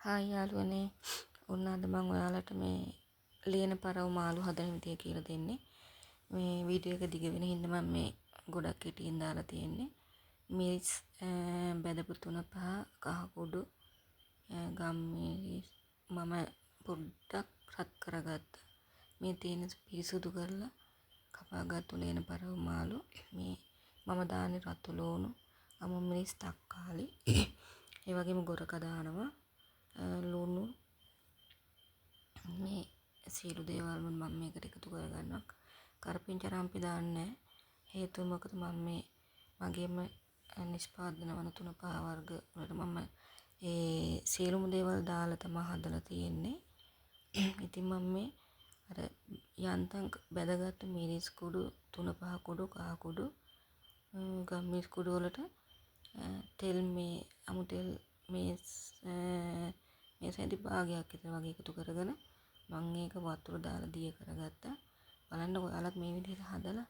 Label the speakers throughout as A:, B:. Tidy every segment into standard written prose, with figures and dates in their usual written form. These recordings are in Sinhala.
A: හායි යාළුවනේ. ඔන්න අද මම ඔයාලට මේ ලියන පරව මාළු හදන විදිය කියලා දෙන්නේ. මේ වීඩියෝ එක දිග වෙන හින්දා මම මේ ගොඩක් කෙටියෙන් දාලා තියෙන්නේ. මිරිස් බෙදපු 3-5 කහ කුඩු ගම්මිරිස් මම පොඩ්ඩක් රත් කරගත්තා. මේ තියෙන පිරිසුදු කරලා කපාගත්තු ලියන පරව මාළු. මේ මම දාන්නේ රතු ලුණු, අමු මිරිස්, තක්කාලි. ඒ වගේම ගොරක දානවා. ලුණු මේ සියලු දේවල් මම මේකට එකතු කරගන්නවා. කරපිංචා රම්පි දාන්නේ හේතුව මොකද මම මේ මගේම නිෂ්පාදන වන 3-5 වර්ග වලට මම ඒ සියලුම දේවල් දාලා තමයි හදලා තියෙන්නේ. ඉතින් මම මේ අර යන්තම් බැදගත්තු මිරිස් කුඩු 3-5 කුඩු කහ කුඩු ගම්මිරිස් කුඩු වලට තෙල් මේ අමු තෙල් මේ සැදි භාගයක් විතර වගේ එකතු කරගෙන මම ඒක වතුර දාලා දිය කරගත්තා. බලන්නකො ඔයාලත් මේ විදිහට හදලා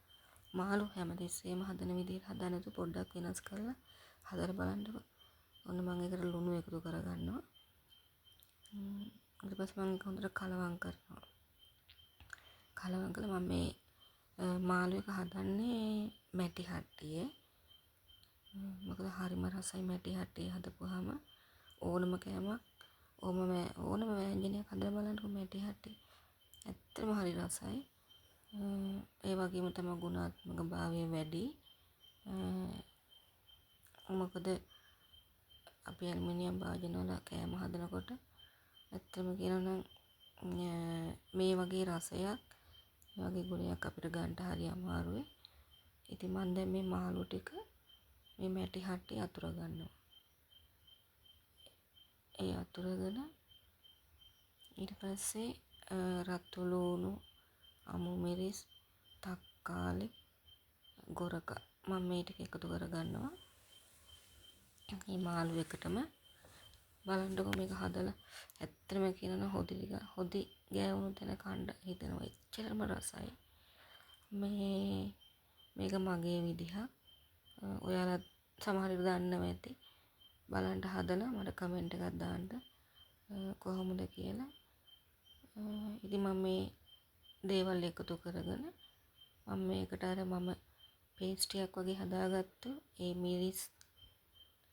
A: මාළු හැමතිස්සෙම හදන විදිහට හදන්න තු පොඩ්ඩක් වෙනස් කරලා හදලා බලන්නකො. ඔන්න මම ඒකට ලුණු එකතු කරගන්නවා. ඊට පස්සේ මම ඒක හොඳට කලවම් කරනවා. කලවම් කළා මම මේ මාළු එක හදන්නේ මැටි හට්ටියේ. මොකද හරිම රසයි මැටි හට්ටියේ හදපුවාම ඕනම කෑමක් ඕනම ව්‍යංජනයක් හදලා බලන්නකො මැටි හට්ටිය. ඇත්තටම හරි රසයි. ඒ වගේම තමයි ගුණාත්මක භාවය වැඩි. මොකද අපි ඇලුමිනියම් භාජන වල කෑම හදනකොට ඇත්තම කියනවා නම් මේ වගේ රසයක් මේ වගේ ගුණයක් අපිට ගන්න හරි අමාරුයි. ඉතින් මම දැන් මේ මාළු ටික මේ මැටි හට්ටිය අතුර ගන්නවා. ඒ අතුරගෙන ඊට පස්සේ රතු ලුණු, අමු මිරිස්, තක්කාලි, ගොරක මම මේ ටික එකතු කරගන්නවා. මේ මාළු එකටම බලන්නකො මේක හදලා ඇත්තටම කියනවා හොදි ගෑවුණු තැන කණ්ඩ හිතනවා එච්චරම රසයි. මේක මගේ විදිහක්. ඔයාලා සමහර විට දන්නව ඇති. බලන්න හදලා මට කමෙන්ට් එකක් දාන්න කොහොමද කියලා. ඉතින් මම මේ දේවල් එකතු කරගෙන මම මේකට අර මම පේස්ටියක් වගේ හදාගත්තු ඒ මිරිස්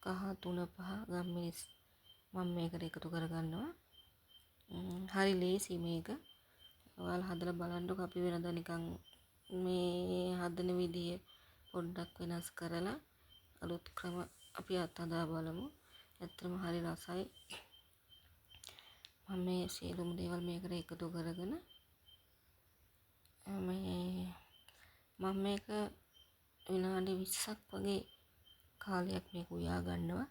A: කහ 3-5 ගම්මිරිස් මම මේකට එකතු කරගන්නවා. හරි ලේසි මේක. ඔයාලා හදලා බලන්නකො අපි වෙනදා නිකන් මේ හදන විදිය පොඩ්ඩක් වෙනස් කරලා අලුත් ක්‍රම අපි අත්හදා බලමු. ඇත්තටම හරි රසයි. මම මේ සියලුම දේවල් මේකට එකතු කරගෙන මම මේක විනාඩි 20ක් වගේ කාලයක් මේක උයා ගන්නවා.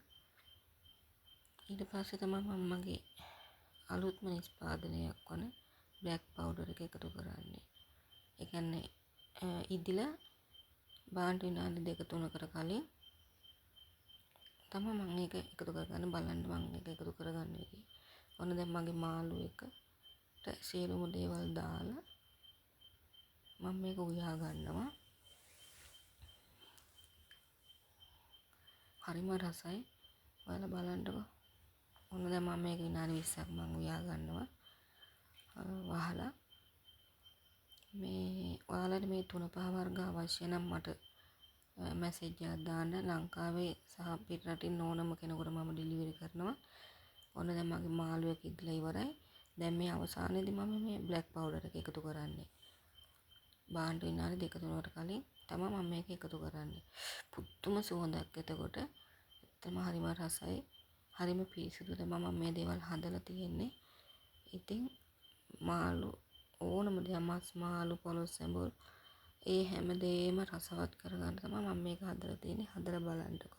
A: ඊට පස්සේ තමයි මම මගේ අලුත්ම නිෂ්පාදනයක් වන බ්ලැක් පවුඩර් එක එකතු කරන්නේ. ඒ කියන්නේ ඉදිලා බාන්න විනාඩි 2-3කට කලින් තමයි මම ඒක එකතු කරගන්න බලන්න මම ඒක එකතු කරගන්නේ. ඔන්න දැන් මගේ මාළු එකට සියලුම දේවල් දාලා මම මේක උයා ගන්නවා. හරිම රසයි. ඔයාලා බලන්නකො. ඔන්න දැන් මම මේක විනාඩි 20ක් මම උයා ගන්නවා. වහලා මේ ඔයාලට මේ 3-5 වර්ග අවශ්‍ය නම් මට මැසේජ් එකක් දාන්න. ලංකාවේ සහ පිට රටින් ඕනම කෙනෙකුට මම ඩෙලිවරි කරනවා. ඔන්න දැන් මගේ මාළු එක ඉදලා ඉවරයි. දැන් මේ අවසානයේදී මම මේ බ්ලැක් පවුඩර් එක එකතු කරන්නේ. බාන්න විනාඩි 2-3කට කලින් තමයි මම මේක එකතු කරන්නේ. පුදුම සුවඳක් එතකොට. ඇත්තම හරිම රසයි. හරිම පිරිසිදුද මම මේ දේවල් හදලා තියෙන්නේ. ඉතින් මාළු ඕනම දෙයක් මස් මාළු පොළොස් සැඹුල් ඒ හැම දෙයක්ම රසවත් කරගන්න තමයි මම මේක හදලා තියෙන්නේ. හදලා බලන්නකො.